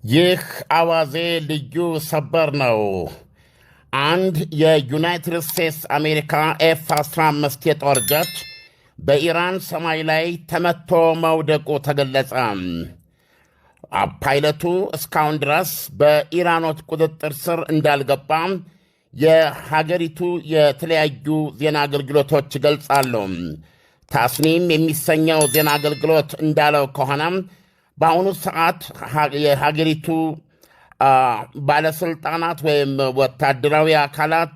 ይህ አዋዜ ልዩ ሰበር ነው። አንድ የዩናይትድ ስቴትስ አሜሪካ ኤፍ-15 የጦር ጀት በኢራን ሰማይ ላይ ተመቶ መውደቁ ተገለጸ። ፓይለቱ እስካሁን ድረስ በኢራኖች ቁጥጥር ስር እንዳልገባ የሀገሪቱ የተለያዩ ዜና አገልግሎቶች ይገልጻሉ። ታስኒም የሚሰኘው ዜና አገልግሎት እንዳለው ከሆነ በአሁኑ ሰዓት የሀገሪቱ ባለሥልጣናት ወይም ወታደራዊ አካላት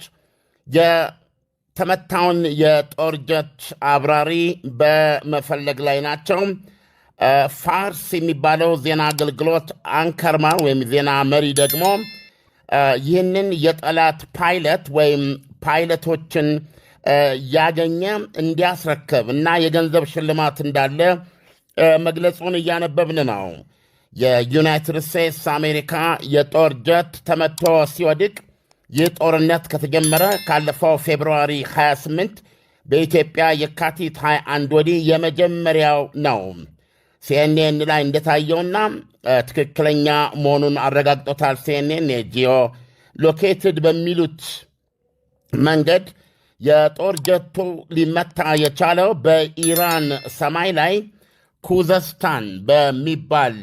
የተመታውን የጦር ጀት አብራሪ በመፈለግ ላይ ናቸው። ፋርስ የሚባለው ዜና አገልግሎት አንከርማን ወይም ዜና መሪ ደግሞ ይህንን የጠላት ፓይለት ወይም ፓይለቶችን ያገኘ እንዲያስረክብ እና የገንዘብ ሽልማት እንዳለ መግለጹን እያነበብን ነው። የዩናይትድ ስቴትስ አሜሪካ የጦር ጀት ተመቶ ሲወድቅ ይህ ጦርነት ከተጀመረ ካለፈው ፌብርዋሪ 28 በኢትዮጵያ የካቲት 21 ወዲህ የመጀመሪያው ነው። ሲኤንኤን ላይ እንደታየውና ትክክለኛ መሆኑን አረጋግጦታል። ሲኤንኤን የጂኦ ሎኬትድ በሚሉት መንገድ የጦር ጀቱ ሊመታ የቻለው በኢራን ሰማይ ላይ ኩዘስታን በሚባል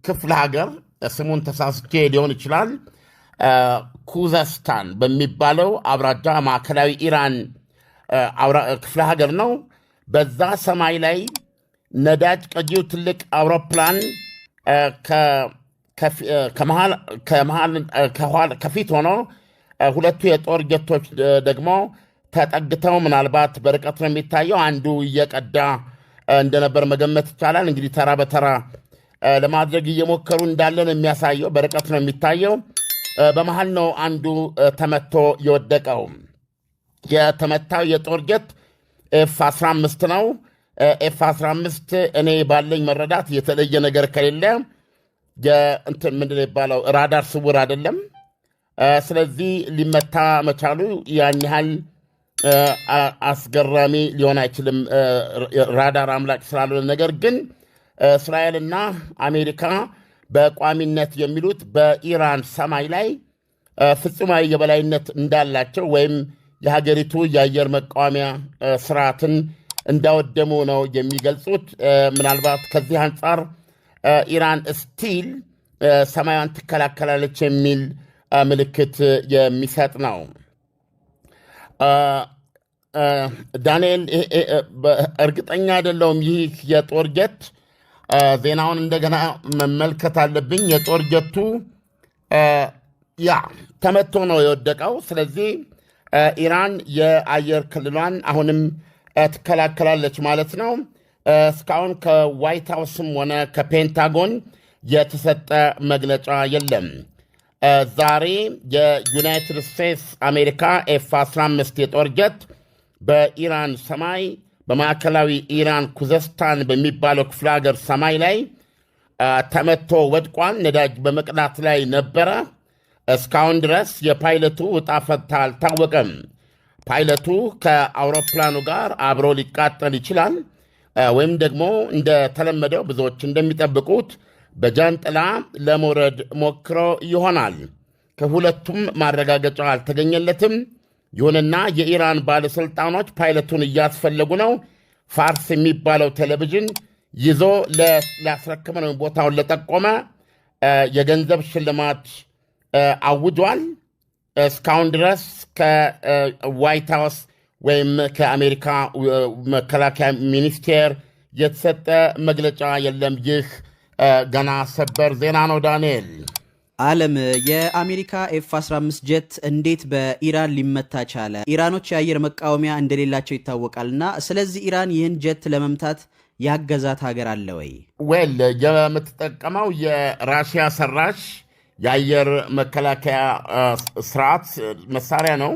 ክፍለ ሀገር፣ ስሙን ተሳስቼ ሊሆን ይችላል፣ ኩዘስታን በሚባለው አብራጃ ማዕከላዊ ኢራን ክፍለ ሀገር ነው። በዛ ሰማይ ላይ ነዳጅ ቀጂው ትልቅ አውሮፕላን ከፊት ሆኖ ሁለቱ የጦር ጀቶች ደግሞ ተጠግተው ምናልባት በርቀት ነው የሚታየው፣ አንዱ እየቀዳ እንደነበር መገመት ይቻላል። እንግዲህ ተራ በተራ ለማድረግ እየሞከሩ እንዳለን የሚያሳየው በርቀት ነው የሚታየው። በመሃል ነው አንዱ ተመቶ የወደቀው። የተመታው የጦር ጀት ኤፍ-15 ነው። ኤፍ-15 እኔ ባለኝ መረዳት የተለየ ነገር ከሌለ ምንድን ነው የሚባለው ራዳር ስውር አይደለም። ስለዚህ ሊመታ መቻሉ ያን ያህል አስገራሚ ሊሆን አይችልም፣ ራዳር አምላክ ስላልሆነ። ነገር ግን እስራኤልና አሜሪካ በቋሚነት የሚሉት በኢራን ሰማይ ላይ ፍጹማዊ የበላይነት እንዳላቸው ወይም የሀገሪቱ የአየር መቃወሚያ ስርዓትን እንዳወደሙ ነው የሚገልጹት። ምናልባት ከዚህ አንጻር ኢራን ስቲል ሰማያን ትከላከላለች የሚል ምልክት የሚሰጥ ነው። ዳንኤል እርግጠኛ አይደለሁም። ይህ የጦር ጀት ዜናውን እንደገና መመልከት አለብኝ። የጦር ጀቱ ተመቶ ነው የወደቀው። ስለዚህ ኢራን የአየር ክልሏን አሁንም ትከላከላለች ማለት ነው። እስካሁን ከዋይት ሃውስም ሆነ ከፔንታጎን የተሰጠ መግለጫ የለም። ዛሬ የዩናይትድ ስቴትስ አሜሪካ ኤፍ-15 የጦር ጀት በኢራን ሰማይ በማዕከላዊ ኢራን ኩዘስታን በሚባለው ክፍለ ሀገር ሰማይ ላይ ተመቶ ወድቋል። ነዳጅ በመቅዳት ላይ ነበረ። እስካሁን ድረስ የፓይለቱ ዕጣ ፈንታ አልታወቀም። ፓይለቱ ከአውሮፕላኑ ጋር አብሮ ሊቃጠል ይችላል፣ ወይም ደግሞ እንደተለመደው ብዙዎች እንደሚጠብቁት በጃንጥላ ለመውረድ ሞክሮ ይሆናል። ከሁለቱም ማረጋገጫ አልተገኘለትም። ይሁንና የኢራን ባለሥልጣኖች ፓይለቱን እያስፈለጉ ነው። ፋርስ የሚባለው ቴሌቪዥን ይዞ ሊያስረክመ ነው ቦታውን ለጠቆመ የገንዘብ ሽልማት አውጇል። እስካሁን ድረስ ከዋይት ሃውስ ወይም ከአሜሪካ መከላከያ ሚኒስቴር የተሰጠ መግለጫ የለም። ይህ ገና ሰበር ዜና ነው። ዳንኤል ዓለም የአሜሪካ ኤፍ-15 ጀት እንዴት በኢራን ሊመታ ቻለ? ኢራኖች የአየር መቃወሚያ እንደሌላቸው ይታወቃልና፣ ስለዚህ ኢራን ይህን ጀት ለመምታት ያገዛት ሀገር አለ ወይ? ዌል የምትጠቀመው የራሽያ ሰራሽ የአየር መከላከያ ስርዓት መሳሪያ ነው።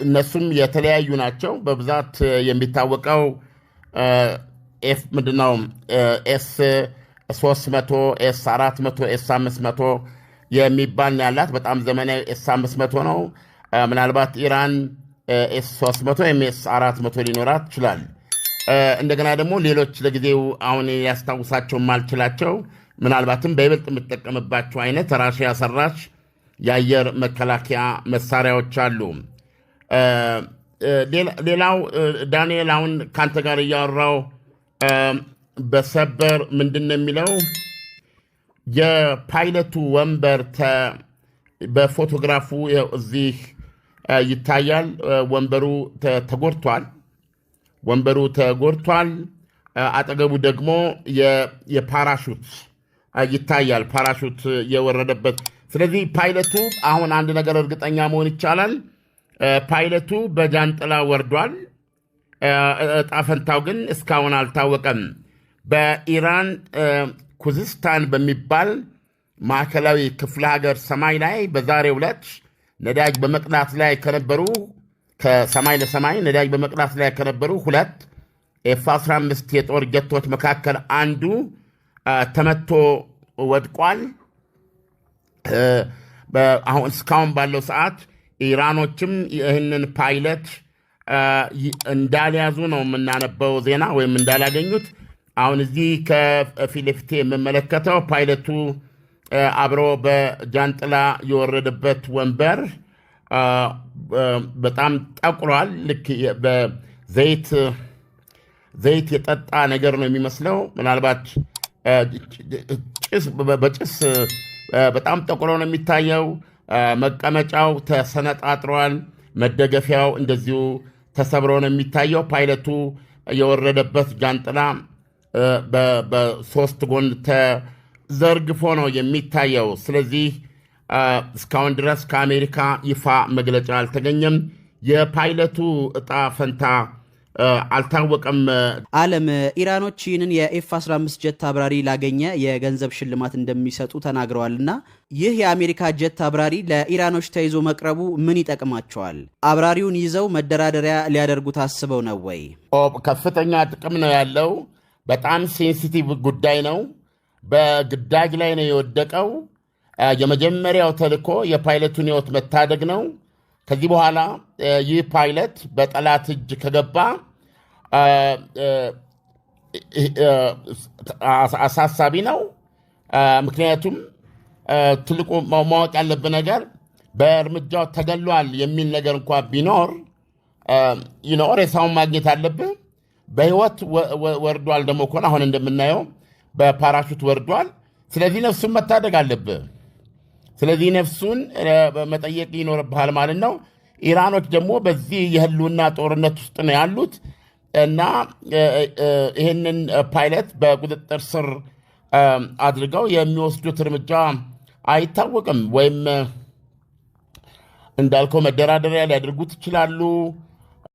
እነሱም የተለያዩ ናቸው። በብዛት የሚታወቀው ምንድነው ኤስ 300 ኤስ 400 ኤስ 500 የሚባል ያላት በጣም ዘመናዊ ኤስ 500 ነው። ምናልባት ኢራን ኤስ 300 ወይም ኤስ 400 ሊኖራት ይችላል። እንደገና ደግሞ ሌሎች ለጊዜው አሁን ያስታውሳቸው ማልችላቸው ምናልባትም በይበልጥ የምጠቀምባቸው አይነት ራሽያ ሰራሽ የአየር መከላከያ መሳሪያዎች አሉ። ሌላው ዳንኤል አሁን ከአንተ ጋር እያወራው በሰበር ምንድን ነው የሚለው የፓይለቱ ወንበር በፎቶግራፉ እዚህ ይታያል። ወንበሩ ተጎድቷል። አጠገቡ ደግሞ የፓራሹት ይታያል፣ ፓራሹት የወረደበት። ስለዚህ ፓይለቱ አሁን አንድ ነገር እርግጠኛ መሆን ይቻላል፣ ፓይለቱ በጃንጥላ ወርዷል። እጣ ፈንታው ግን እስካሁን አልታወቀም። በኢራን ኩዝስታን በሚባል ማዕከላዊ ክፍለ ሀገር ሰማይ ላይ በዛሬው ዕለት ነዳጅ በመቅዳት ላይ ከነበሩ ከሰማይ ለሰማይ ነዳጅ በመቅዳት ላይ ከነበሩ ሁለት ኤፍ-15 የጦር ጀቶች መካከል አንዱ ተመቶ ወድቋል። አሁን እስካሁን ባለው ሰዓት ኢራኖችም ይህንን ፓይለት እንዳልያዙ ነው የምናነበው ዜና ወይም እንዳላገኙት። አሁን እዚህ ከፊት ለፊቴ የምመለከተው ፓይለቱ አብሮ በጃንጥላ የወረደበት ወንበር በጣም ጠቁሯል። ልክ በዘይት የጠጣ ነገር ነው የሚመስለው። ምናልባት በጭስ በጣም ጠቁሮ ነው የሚታየው። መቀመጫው ተሰነጣጥሯል። መደገፊያው እንደዚሁ ተሰብሮ ነው የሚታየው። ፓይለቱ የወረደበት ጃንጥላ በሶስት ጎን ተዘርግፎ ነው የሚታየው። ስለዚህ እስካሁን ድረስ ከአሜሪካ ይፋ መግለጫ አልተገኘም። የፓይለቱ እጣ ፈንታ አልታወቀም። ዓለም ኢራኖች ይህንን የኤፍ-15 ጀት አብራሪ ላገኘ የገንዘብ ሽልማት እንደሚሰጡ ተናግረዋልና ይህ የአሜሪካ ጀት አብራሪ ለኢራኖች ተይዞ መቅረቡ ምን ይጠቅማቸዋል? አብራሪውን ይዘው መደራደሪያ ሊያደርጉት አስበው ነው ወይ? ከፍተኛ ጥቅም ነው ያለው። በጣም ሴንሲቲቭ ጉዳይ ነው። በግዳጅ ላይ ነው የወደቀው። የመጀመሪያው ተልእኮ የፓይለቱን ሕይወት መታደግ ነው። ከዚህ በኋላ ይህ ፓይለት በጠላት እጅ ከገባ አሳሳቢ ነው። ምክንያቱም ትልቁ ማወቅ ያለብህ ነገር በእርምጃው ተገሏል የሚል ነገር እንኳ ቢኖር ሬሳውን ማግኘት አለብህ። በሕይወት ወርዷል ደግሞ ከሆነ አሁን እንደምናየው በፓራሹት ወርዷል። ስለዚህ ነፍሱን መታደግ አለብህ። ስለዚህ ነፍሱን መጠየቅ ይኖርብሃል ማለት ነው። ኢራኖች ደግሞ በዚህ የህልውና ጦርነት ውስጥ ነው ያሉት እና ይህንን ፓይለት በቁጥጥር ስር አድርገው የሚወስዱት እርምጃ አይታወቅም። ወይም እንዳልከው መደራደሪያ ሊያደርጉት ይችላሉ።